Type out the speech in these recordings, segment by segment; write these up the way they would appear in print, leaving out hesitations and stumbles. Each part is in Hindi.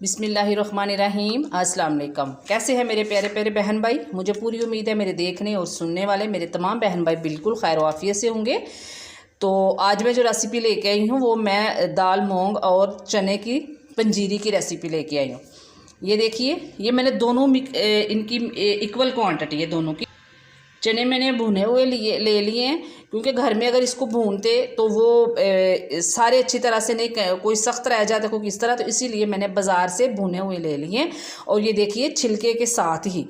बिस्मिल्लाहिर्रहमानिर्रहीम। अस्सलाम वालेकुम। कैसे हैं मेरे प्यारे प्यारे बहन भाई। मुझे पूरी उम्मीद है मेरे देखने और सुनने वाले मेरे तमाम बहन भाई बिल्कुल खैर वाफियत से होंगे। तो आज मैं जो रेसिपी लेके आई हूँ वो मैं दाल मूंग और चने की पंजीरी की रेसिपी लेके आई हूँ। ये देखिए, ये मैंने दोनों इनकी इक्वल क्वांटिटी है दोनों की। चने मैंने भुने हुए ले लिए हैं, क्योंकि घर में अगर इसको भूनते तो वो सारे अच्छी तरह से नहीं, कोई सख्त रह जाता कोई किस तरह, तो इसीलिए मैंने बाज़ार से भुने हुए ले लिए। और ये देखिए छिलके के साथ ही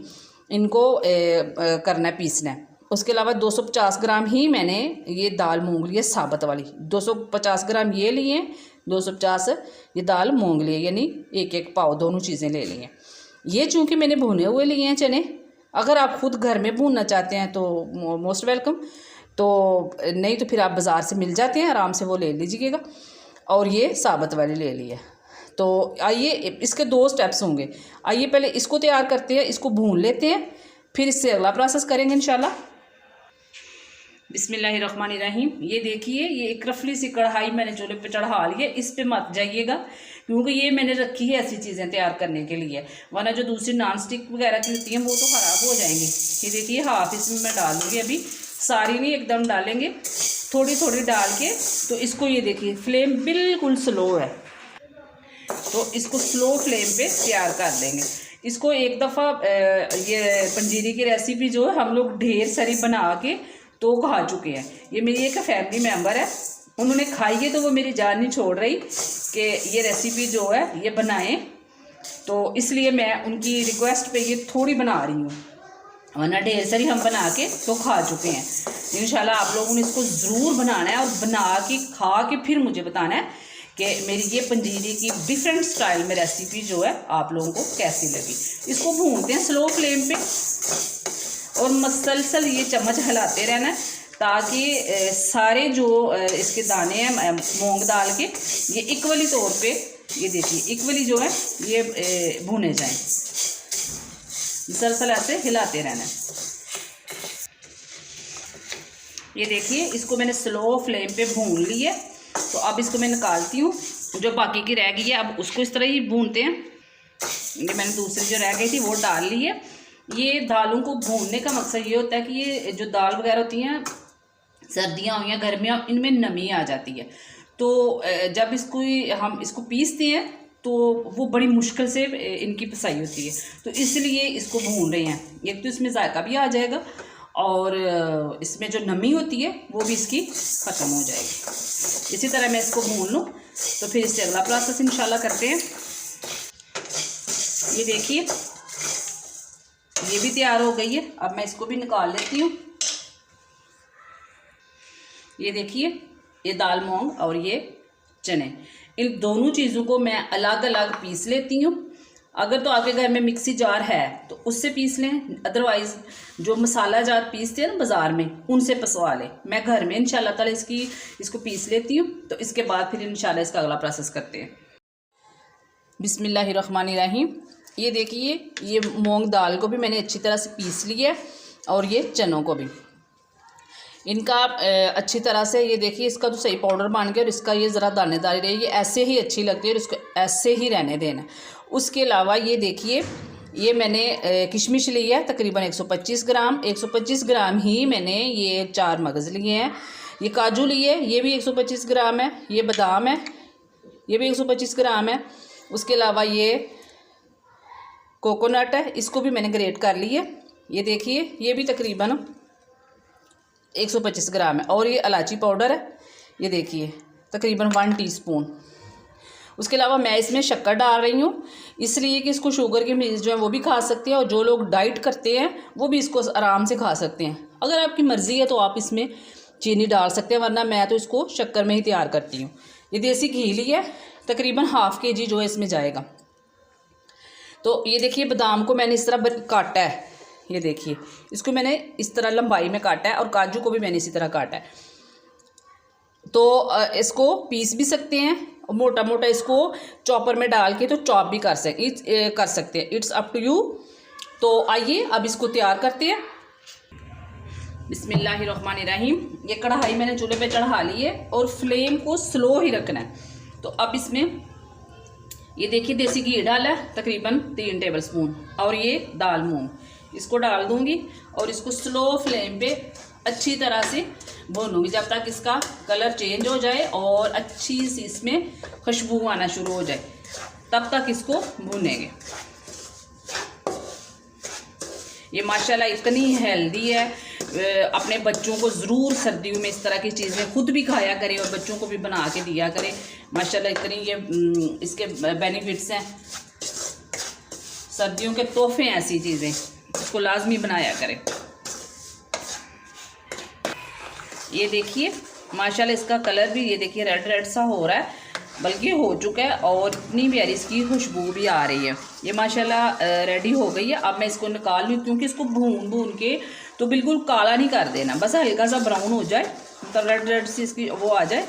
इनको करना है, पीसना है। उसके अलावा 250 ग्राम ही मैंने ये दाल मूंग लिए साबुत वाली, 250 ग्राम ये लिए, 250 ये दाल मूंग लिए, यानी एक एक पाव दोनों चीज़ें ले ली हैं। ये चूँकि मैंने भुने हुए लिए हैं चने, अगर आप ख़ुद घर में भूनना चाहते हैं तो मोस्ट वेलकम, तो नहीं तो फिर आप बाज़ार से मिल जाते हैं, आराम से वो ले लीजिएगा। और ये साबुत वाली ले ली है। तो आइए, इसके 2 स्टेप्स होंगे। आइए पहले इसको तैयार करते हैं, इसको भून लेते हैं, फिर इससे अगला प्रोसेस करेंगे इंशाल्लाह। बिस्मिल्लाहिर्रहमानिर्रहीम। ये देखिए, ये एक रफली सी कढ़ाई मैंने चूल्हे पे चढ़ा ली है। इस पे मत जाइएगा, क्योंकि ये मैंने रखी है ऐसी चीज़ें तैयार करने के लिए, वरना जो दूसरी नॉन स्टिक वगैरह की होती हैं वो तो ख़राब हो जाएंगी। ये देखिए, हाफ इसमें मैं डालूँगी, अभी सारी नहीं एकदम डालेंगे, थोड़ी थोड़ी डाल के। तो इसको ये देखिए, फ्लेम बिल्कुल स्लो है, तो इसको स्लो फ्लेम पे तैयार कर देंगे। इसको एक दफ़ा ये पंजीरी की रेसिपी जो है हम लोग ढेर सारी बना के तो खा चुके हैं। ये मेरी एक फैमिली मेम्बर है, उन्होंने खाई है तो वो मेरी जान नहीं छोड़ रही कि ये रेसिपी जो है ये बनाएं, तो इसलिए मैं उनकी रिक्वेस्ट पे ये थोड़ी बना रही हूँ, वरना ढेर सारी हम बना के तो खा चुके हैं। इंशाल्लाह आप लोगों ने इसको ज़रूर बनाना है और बना के खा के फिर मुझे बताना है कि मेरी ये पंजीरी की डिफरेंट स्टाइल में रेसिपी जो है आप लोगों को कैसी लगी। इसको भूनते हैं स्लो फ्लेम पे और मसलसल ये चम्मच हिलाते रहना है, ताकि सारे जो इसके दाने हैं मूंग दाल के, ये इक्वली तौर पे, ये देखिए इक्वली जो है ये भुने जाएं। मसलसल ऐसे हिलाते रहना है। ये देखिए, इसको मैंने स्लो फ्लेम पे भून ली है, तो अब इसको मैं निकालती हूँ। जो बाकी की रह गई है अब उसको इस तरह ही भूनते हैं। ये मैंने दूसरी जो रह गई थी वो डाल ली है। ये दालों को भूनने का मकसद ये होता है कि ये जो दाल वगैरह होती हैं, सर्दियाँ हुई हैं गर्मियाँ, इनमें नमी आ जाती है, तो जब हम इसको पीसते हैं तो वो बड़ी मुश्किल से इनकी पिसाई होती है, तो इसलिए इसको भून रहे हैं। एक तो इसमें जायका भी आ जाएगा और इसमें जो नमी होती है वो भी इसकी ख़त्म हो जाएगी। इसी तरह मैं इसको भून लूँ, तो फिर इससे अगला प्रोसेस इंशाल्लाह करते हैं। ये देखिए, ये भी तैयार हो गई है। अब मैं इसको भी निकाल लेती हूँ। ये देखिए, ये दाल मूंग और ये चने, इन दोनों चीज़ों को मैं अलग अलग पीस लेती हूँ। अगर तो आपके घर में मिक्सी जार है तो उससे पीस लें, अदरवाइज़ जो मसाला जार पीसते हैं ना बाज़ार में, उनसे पिसवा लें। मैं घर में इंशाल्लाह ताला इसको पीस लेती हूँ, तो इसके बाद फिर इंशाल्लाह इसका अगला प्रोसेस करते हैं। बिस्मिल्लाहिर्रहमानिर्रहीम। ये देखिए, ये मूंग दाल को भी मैंने अच्छी तरह से पीस लिया है, और ये चनों को भी इनका अच्छी तरह से, ये देखिए इसका तो सही पाउडर बन गया, और इसका ये ज़रा दानेदारी रही, ये ऐसे ही अच्छी लगती है और इसको ऐसे ही रहने देना। उसके अलावा ये देखिए, ये मैंने किशमिश ली है तकरीबन 125 ग्राम, 125 ग्राम ही मैंने ये 4 मगज़ लिए हैं। ये काजू लिए, ये भी 125 ग्राम है। ये बादाम है, ये भी 125 ग्राम है। उसके अलावा ये कोकोनट है, इसको भी मैंने ग्रेट कर ली है। ये देखिए, ये भी तकरीबन 125 ग्राम है। और ये इलायची पाउडर है, ये देखिए तकरीबन 1 टीस्पून। उसके अलावा मैं इसमें शक्कर डाल रही हूँ, इसलिए कि इसको शुगर के मरीज़ जो है वो भी खा सकते हैं, और जो लोग डाइट करते हैं वो भी इसको आराम से खा सकते हैं। अगर आपकी मर्ज़ी है तो आप इसमें चीनी डाल सकते हैं, वरना मैं तो इसको शक्कर में ही तैयार करती हूँ। ये देसी घी लिया है, तकरीबन ½ kg जो है इसमें जाएगा। तो ये देखिए, बादाम को मैंने इस तरह काटा है, ये देखिए इसको मैंने इस तरह लंबाई में काटा है, और काजू को भी मैंने इसी तरह काटा है। तो इसको पीस भी सकते हैं, मोटा मोटा इसको चॉपर में डाल के तो चॉप भी कर सकते हैं। It's up to you. तो आइए अब इसको तैयार करते हैं। बिस्मिल्लाहिर्रहमानिर्रहीम। ये कढ़ाई मैंने चूल्हे पे चढ़ा ली है और फ्लेम को स्लो ही रखना है। तो अब इसमें ये देखिए देसी घी डाला है तकरीबन 3 टेबलस्पून, और ये दाल मूंग इसको डाल दूंगी और इसको स्लो फ्लेम पे अच्छी तरह से भूनूंगी जब तक इसका कलर चेंज हो जाए और अच्छी सी इसमें खुशबू आना शुरू हो जाए, तब तक इसको भूनेंगे। ये माशाल्लाह इतनी हेल्दी है, अपने बच्चों को ज़रूर सर्दियों में इस तरह की चीज़ें खुद भी खाया करें और बच्चों को भी बना के दिया करें। माशाल्लाह इतनी ये इसके बेनिफिट्स हैं, सर्दियों के तोहफे हैं ऐसी चीज़ें, इसको लाजमी बनाया करें। ये देखिए माशाल्लाह इसका कलर भी ये देखिए रेड रेड सा हो रहा है, बल्कि हो चुका है और इतनी प्यारी इसकी खुशबू भी आ रही है। ये माशाल्लाह रेडी हो गई है। अब मैं इसको निकाल लूँ, क्योंकि इसको भून के तो बिल्कुल काला नहीं कर देना, बस हल्का सा ब्राउन हो जाए, मतलब रेड रेड सी इसकी वो आ जाए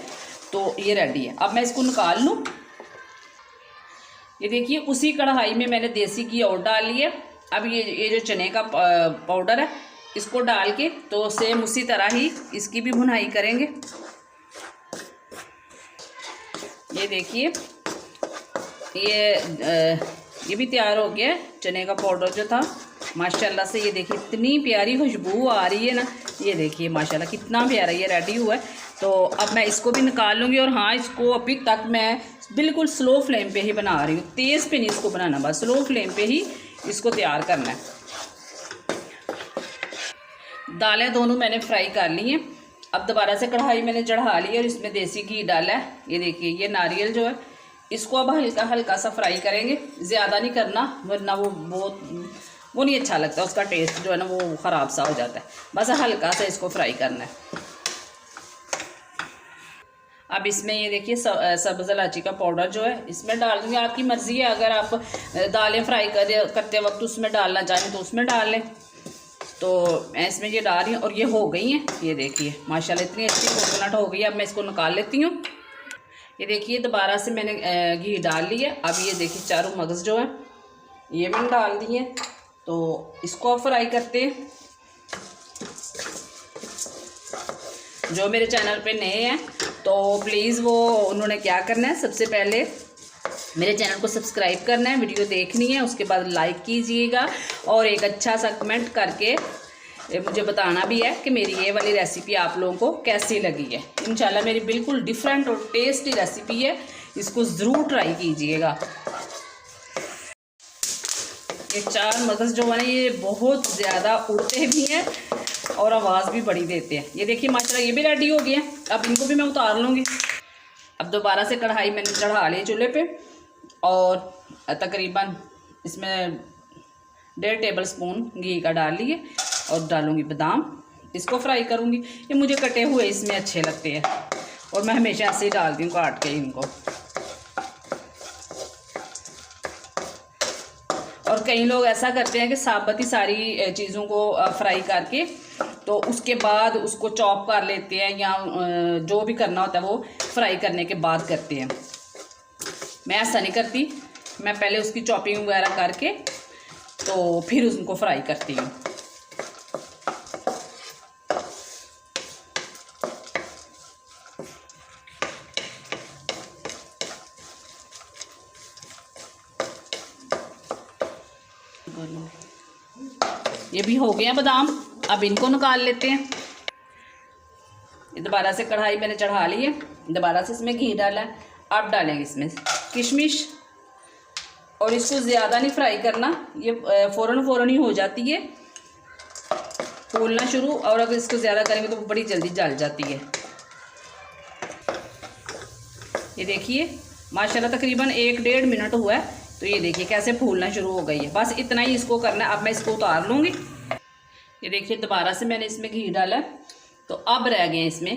तो ये रेडी है। अब मैं इसको निकाल लूँ। ये देखिए उसी कढ़ाई में मैंने देसी घी और डाल लिया। अब ये जो चने का पाउडर है इसको डाल के तो सेम उसी तरह ही इसकी भी भुनाई करेंगे। ये देखिए ये भी तैयार हो गया चने का पाउडर जो था माशाल्लाह से। ये देखिए इतनी प्यारी खुशबू आ रही है ना, ये देखिए माशाल्लाह कितना प्यारा ये रेडी हुआ है। तो अब मैं इसको भी निकाल लूँगी। और हाँ, इसको अभी तक मैं बिल्कुल स्लो फ्लेम पे ही बना रही हूँ, तेज़ पे नहीं इसको बनाना, बस स्लो फ्लेम पे ही इसको तैयार करना है। दालें दोनों मैंने फ्राई कर ली हैं। अब दोबारा से कढ़ाई मैंने चढ़ा ली और इसमें देसी घी डाला है। ये देखिए ये नारियल जो है इसको अब हल्का हल्का सा फ्राई करेंगे, ज़्यादा नहीं करना वरना वो नहीं अच्छा लगता, उसका टेस्ट जो है ना वो ख़राब सा हो जाता है। बस हल्का सा इसको फ्राई करना है। अब इसमें ये देखिए सब्ज़ इलायची का पाउडर जो है इसमें डाल दूँगी, आपकी मर्ज़ी है। अगर आप दालें फ्राई करते वक्त उसमें डालना चाहें तो उसमें डाल लें। तो मैं इसमें ये डाल रही हूँ और ये हो गई हैं। ये देखिए माशाल्लाह इतनी अच्छी कोकोनट हो गई है। अब मैं इसको निकाल लेती हूँ। ये देखिए दोबारा से मैंने घी डाल लिया। अब ये देखिए चारों मगज़ जो है ये मैंने डाल दिए, तो इसको फ्राई करते हैं। जो मेरे चैनल पे नए हैं तो प्लीज़ उन्होंने क्या करना है, सबसे पहले मेरे चैनल को सब्सक्राइब करना है, वीडियो देखनी है, उसके बाद लाइक कीजिएगा और एक अच्छा सा कमेंट करके मुझे बताना भी है कि मेरी ये वाली रेसिपी आप लोगों को कैसी लगी है। इंशाल्लाह मेरी बिल्कुल डिफरेंट और टेस्टी रेसिपी है, इसको ज़रूर ट्राई कीजिएगा। ये चार मगज़ जो है ना ये बहुत ज़्यादा उड़ते भी हैं और आवाज़ भी बड़ी देते हैं। ये देखिए माशाल्लाह ये भी रेडी हो गए हैं। अब इनको भी मैं उतार लूँगी। अब दोबारा से कढ़ाई मैंने चढ़ा ली चूल्हे पे और तकरीबन इसमें 1.5 टेबलस्पून घी का डाल लिए और डालूँगी बादाम, इसको फ्राई करूँगी। ये मुझे कटे हुए इसमें अच्छे लगते हैं और मैं हमेशा ऐसे ही डालती हूँ काट के इनको। और कई लोग ऐसा करते हैं कि साबुत ही सारी चीज़ों को फ्राई करके तो उसके बाद उसको चॉप कर लेते हैं, या जो भी करना होता है वो फ्राई करने के बाद करते हैं। मैं ऐसा नहीं करती, मैं पहले उसकी चॉपिंग वगैरह करके तो फिर उसको फ्राई करती हूँ। ये भी हो गया बादाम, अब इनको निकाल लेते हैं। ये दोबारा से कढ़ाई मैंने चढ़ा ली है, दोबारा से इसमें घी डाला है। अब डालेंगे इसमें किशमिश और इसको ज़्यादा नहीं फ्राई करना, ये फ़ौरन ही हो जाती है फूलना शुरू, और अगर इसको ज़्यादा करेंगे तो बड़ी जल्दी जल जाती है। ये देखिए माशाल्लाह तकरीबन 1-1.5 मिनट हुआ है, तो ये देखिए कैसे फूलना शुरू हो गई है। बस इतना ही इसको करना है। अब मैं इसको उतार लूँगी। ये देखिए दोबारा से मैंने इसमें घी डाला, तो अब रह गए इसमें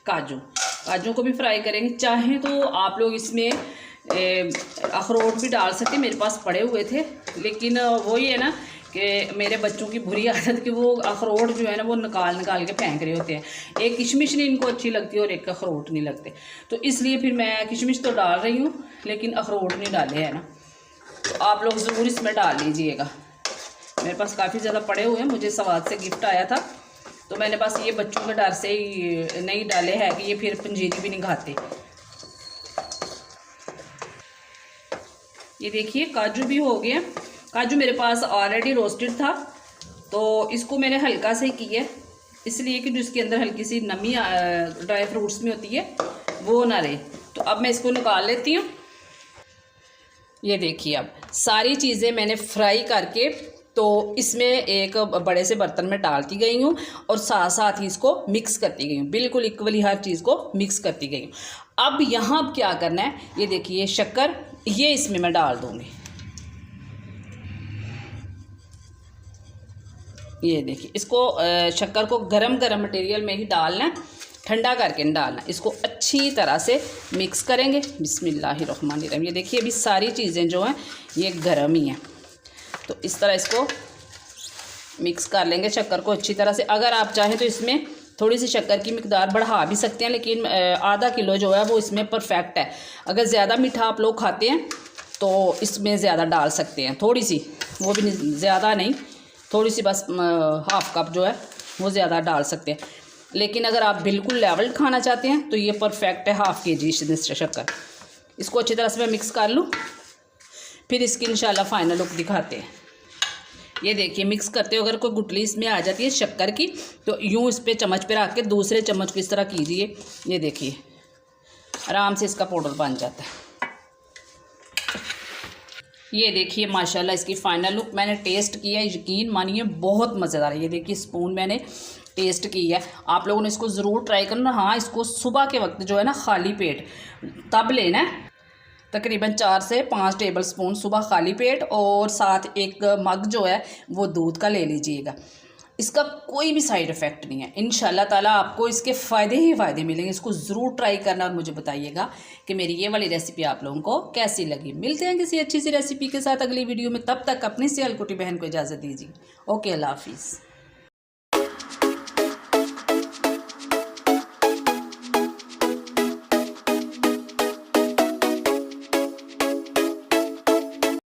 काजू को भी फ्राई करेंगे। चाहें तो आप लोग इसमें अखरोट भी डाल सकते, मेरे पास पड़े हुए थे, लेकिन वही है ना कि मेरे बच्चों की बुरी आदत कि वो अखरोट जो है ना वो निकाल के फेंक रहे होते हैं। एक किशमिश नहीं इनको अच्छी लगती और एक अखरोट नहीं लगते, तो इसलिए फिर मैं किशमिश तो डाल रही हूँ लेकिन अखरोट नहीं डाले हैं ना, तो आप लोग ज़रूर इसमें डाल लीजिएगा। मेरे पास काफ़ी ज़्यादा पड़े हुए हैं, मुझे सवाद से गिफ्ट आया था, तो मैंने बस ये बच्चों के डर से ही नहीं डाले हैं कि ये फिर पंजीरी भी नहीं खाते। ये देखिए काजू भी हो गया। काजू मेरे पास ऑलरेडी रोस्टेड था, तो इसको मैंने हल्का से किया, इसलिए कि जो इसके अंदर हल्की सी नमी ड्राई फ्रूट्स में होती है वो ना रहे। तो अब मैं इसको निकाल लेती हूँ। ये देखिए अब सारी चीज़ें मैंने फ्राई करके तो इसमें एक बड़े से बर्तन में डालती गई हूँ और साथ साथ ही इसको मिक्स करती गई हूँ, बिल्कुल इक्वली हर चीज़ को मिक्स करती गई हूँ। अब यहाँ अब क्या करना है, ये देखिए शक्कर ये इसमें मैं डाल दूँगी। ये देखिए इसको शक्कर को गरम गरम मटेरियल में ही डालना है, ठंडा करके नहीं डालना। इसको अच्छी तरह से मिक्स करेंगे। बिस्मिल्लाहिर्रहमानिर्रहीम। ये देखिए अभी सारी चीज़ें जो हैं ये गरम ही हैं, तो इस तरह इसको मिक्स कर लेंगे शक्कर को अच्छी तरह से। अगर आप चाहें तो इसमें थोड़ी सी शक्कर की मिकदार बढ़ा भी सकते हैं, लेकिन आधा किलो जो है वो इसमें परफेक्ट है। अगर ज़्यादा मीठा आप लोग खाते हैं तो इसमें ज़्यादा डाल सकते हैं, थोड़ी सी, वो भी ज़्यादा नहीं, थोड़ी सी बस हाफ़ कप जो है वो ज़्यादा डाल सकते हैं। लेकिन अगर आप बिल्कुल लेवल खाना चाहते हैं तो ये परफेक्ट है, हाफ़ kg शक्कर। इसको अच्छी तरह से मैं मिक्स कर लूँ, फिर इसकी इंशाल्लाह फाइनल लुक दिखाते हैं। ये देखिए मिक्स करते हो अगर कोई गुठली इसमें आ जाती है शक्कर की तो यूँ इस पर चम्मच पे रख के दूसरे चम्मच को इस तरह कीजिए। ये देखिए आराम से इसका पाउडर बन जाता है। ये देखिए माशाल्लाह इसकी फ़ाइनल लुक मैंने टेस्ट किया, यकीन मानिए बहुत मज़ेदार है। ये देखिए स्पून मैंने टेस्ट की है, आप लोगों ने इसको ज़रूर ट्राई करना। हाँ, इसको सुबह के वक्त जो है ना खाली पेट तब लेना है, तकरीबन 4 से 5 टेबल स्पून सुबह खाली पेट, और साथ एक मग जो है वो दूध का ले लीजिएगा। इसका कोई भी साइड इफ़ेक्ट नहीं है, इंशाल्लाह ताला आपको इसके फ़ायदे ही फ़ायदे मिलेंगे। इसको ज़रूर ट्राई करना और मुझे बताइएगा कि मेरी ये वाली रेसिपी आप लोगों को कैसी लगी। मिलते हैं किसी अच्छी सी रेसिपी के साथ अगली वीडियो में, तब तक अपनी सियालकुटी बहन को इजाज़त दीजिए। ओके, अल्लाह हाफिज़।